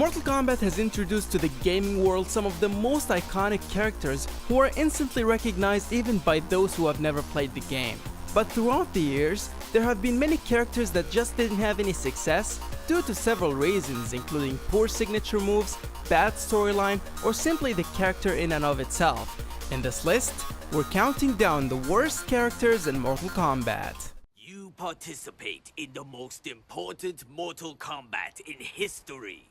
Mortal Kombat has introduced to the gaming world some of the most iconic characters who are instantly recognized even by those who have never played the game. But throughout the years, there have been many characters that just didn't have any success due to several reasons, including poor signature moves, bad storyline, or simply the character in and of itself. In this list, we're counting down the worst characters in Mortal Kombat. You participate in the most important Mortal Kombat in history.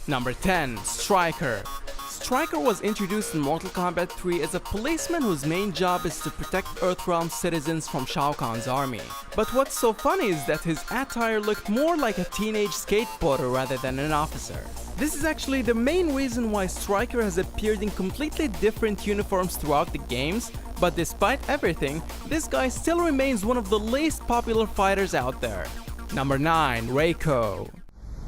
Number 10. Striker. Striker was introduced in Mortal Kombat 3 as a policeman whose main job is to protect Earthrealm citizens from Shao Kahn's army. But what's so funny is that his attire looked more like a teenage skateboarder rather than an officer. This is actually the main reason why Striker has appeared in completely different uniforms throughout the games, but despite everything, this guy still remains one of the least popular fighters out there. Number 9. Reiko.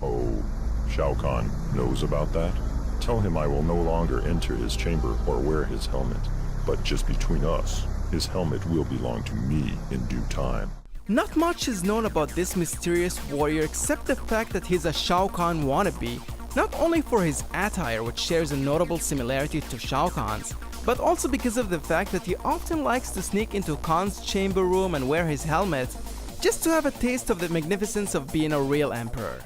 Oh, Shao Kahn knows about that? Tell him I will no longer enter his chamber or wear his helmet. But just between us, his helmet will belong to me in due time. Not much is known about this mysterious warrior except the fact that he's a Shao Kahn wannabe, not only for his attire, which shares a notable similarity to Shao Kahn's, but also because of the fact that he often likes to sneak into Kahn's chamber room and wear his helmet, just to have a taste of the magnificence of being a real emperor.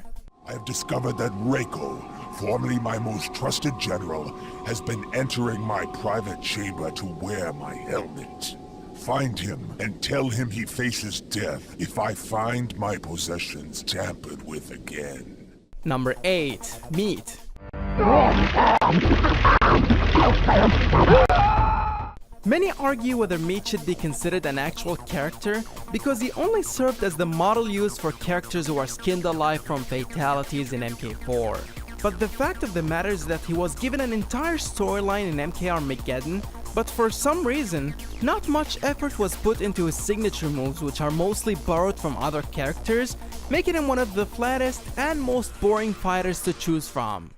I have discovered that Reiko, formerly my most trusted general, has been entering my private chamber to wear my helmet. Find him and tell him he faces death if I find my possessions tampered with again. Number 8. Meat. Many argue whether Meat should be considered an actual character because he only served as the model used for characters who are skinned alive from fatalities in MK4. But the fact of the matter is that he was given an entire storyline in MK Armageddon, but for some reason, not much effort was put into his signature moves, which are mostly borrowed from other characters, making him one of the flattest and most boring fighters to choose from.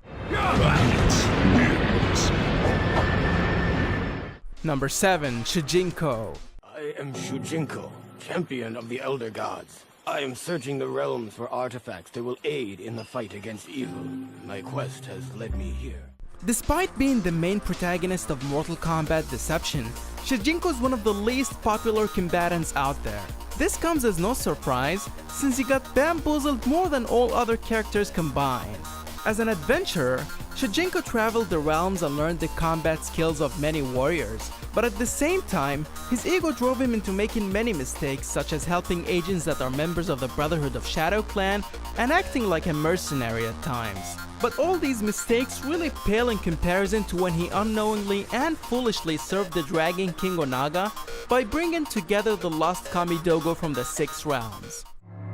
Number 7. Shujinko. I am Shujinko, champion of the Elder Gods. I am searching the realms for artifacts that will aid in the fight against evil. My quest has led me here. Despite being the main protagonist of Mortal Kombat Deception, Shujinko is one of the least popular combatants out there. This comes as no surprise, since he got bamboozled more than all other characters combined. As an adventurer, Shujinko traveled the realms and learned the combat skills of many warriors, but at the same time, his ego drove him into making many mistakes, such as helping agents that are members of the Brotherhood of Shadow Clan and acting like a mercenary at times. But all these mistakes really pale in comparison to when he unknowingly and foolishly served the Dragon King Onaga by bringing together the lost Kamidogo from the 6 realms.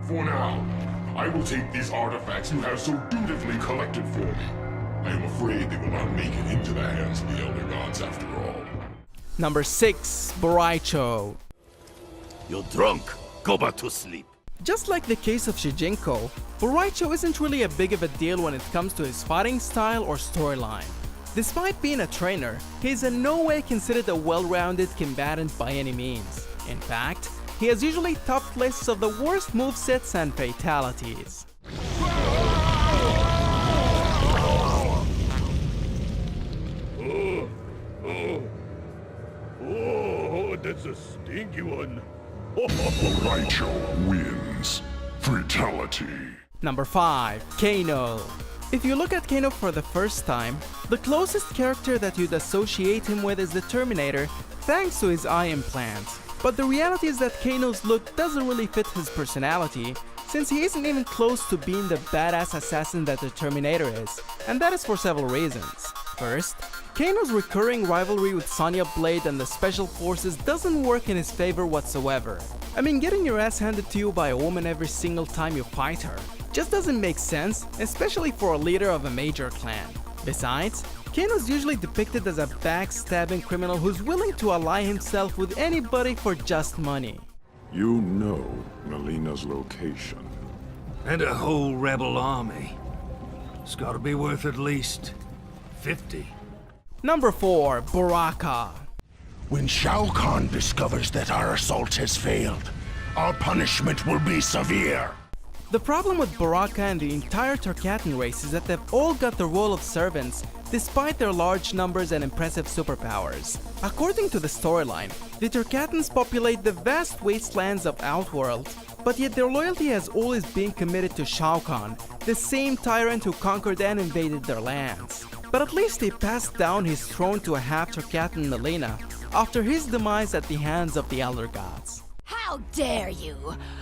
For now, I will take these artifacts you have so dutifully collected for me. I am afraid they will not make it into the hands of the Elder Gods after all. Number 6. Boraicho. You're drunk. Go back to sleep. Just like the case of Shujinko, Boraicho isn't really a big of a deal when it comes to his fighting style or storyline. Despite being a trainer, he is in no way considered a well-rounded combatant by any means. In fact, he has usually topped lists of the worst movesets and fatalities. Oh, that's a stinky one. Boraicho wins. Fatality. Number 5. Kano. If you look at Kano for the first time, the closest character that you'd associate him with is the Terminator, thanks to his eye implant. But the reality is that Kano's look doesn't really fit his personality, since he isn't even close to being the badass assassin that the Terminator is, and that is for several reasons. First, Kano's recurring rivalry with Sonya Blade and the Special Forces doesn't work in his favor whatsoever. I mean, getting your ass handed to you by a woman every single time you fight her just doesn't make sense, especially for a leader of a major clan. Besides, Kano's usually depicted as a backstabbing criminal who's willing to ally himself with anybody for just money. You know Melina's location. And a whole rebel army. It's gotta be worth at least 50. Number 4. Baraka. When Shao Kahn discovers that our assault has failed, our punishment will be severe. The problem with Baraka and the entire Tarkatan race is that they've all got the role of servants despite their large numbers and impressive superpowers. According to the storyline, the Tarkatans populate the vast wastelands of Outworld, but yet their loyalty has always been committed to Shao Kahn, the same tyrant who conquered and invaded their lands. But at least he passed down his throne to a half-Tarkatan Melina after his demise at the hands of the Elder Gods. How dare you!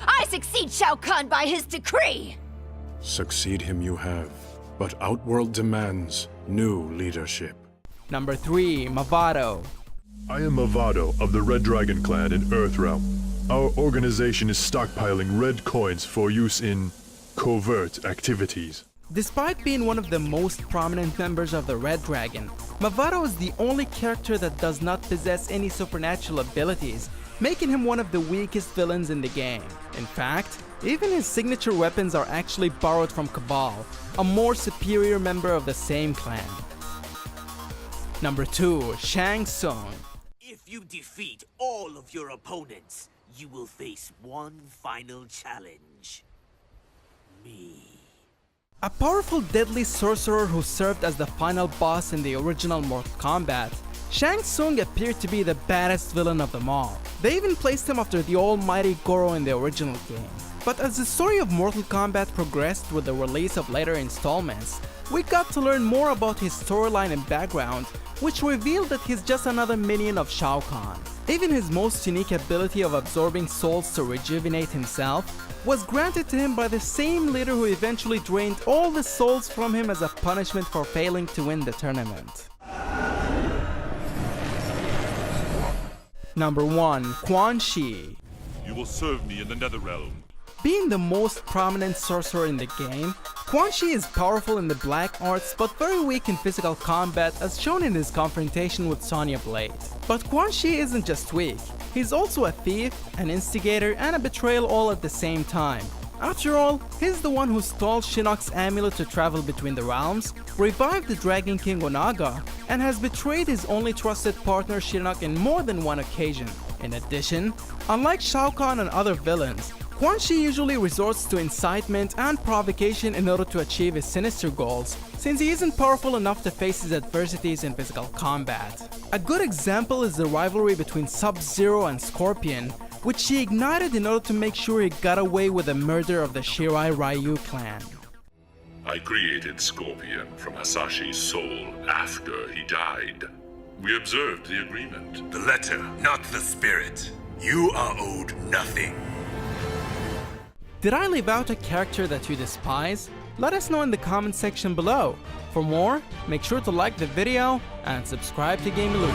I succeed Shao Kahn by his decree! Succeed him you have, but Outworld demands new leadership. Number 3. Mavado. I am Mavado of the Red Dragon Clan in Earthrealm. Our organization is stockpiling red coins for use in covert activities. Despite being one of the most prominent members of the Red Dragon, Mavado is the only character that does not possess any supernatural abilities, making him one of the weakest villains in the game. In fact, even his signature weapons are actually borrowed from Cabal, a more superior member of the same clan. Number 2. Shang Tsung. If you defeat all of your opponents, you will face one final challenge. Me. A powerful deadly sorcerer who served as the final boss in the original Mortal Kombat, Shang Tsung appeared to be the baddest villain of them all. They even placed him after the almighty Goro in the original game. But as the story of Mortal Kombat progressed with the release of later installments, we got to learn more about his storyline and background, which revealed that he's just another minion of Shao Kahn. Even his most unique ability of absorbing souls to rejuvenate himself was granted to him by the same leader who eventually drained all the souls from him as a punishment for failing to win the tournament. Number 1. Quan Chi. You will serve me in the Netherrealm. Being the most prominent sorcerer in the game, Quan Chi is powerful in the black arts but very weak in physical combat as shown in his confrontation with Sonya Blade. But Quan Chi isn't just weak, he's also a thief, an instigator, and a betrayal all at the same time. After all, he's the one who stole Shinnok's amulet to travel between the realms, revived the Dragon King Onaga, and has betrayed his only trusted partner Shinnok in more than one occasion. In addition, unlike Shao Kahn and other villains, Quan Chi usually resorts to incitement and provocation in order to achieve his sinister goals, since he isn't powerful enough to face his adversities in physical combat. A good example is the rivalry between Sub-Zero and Scorpion, which he ignited in order to make sure he got away with the murder of the Shirai Ryu clan. I created Scorpion from Hasashi's soul after he died. We observed the agreement. The letter, not the spirit. You are owed nothing. Did I leave out a character that you despise? Let us know in the comment section below. For more, make sure to like the video and subscribe to Game Illusion.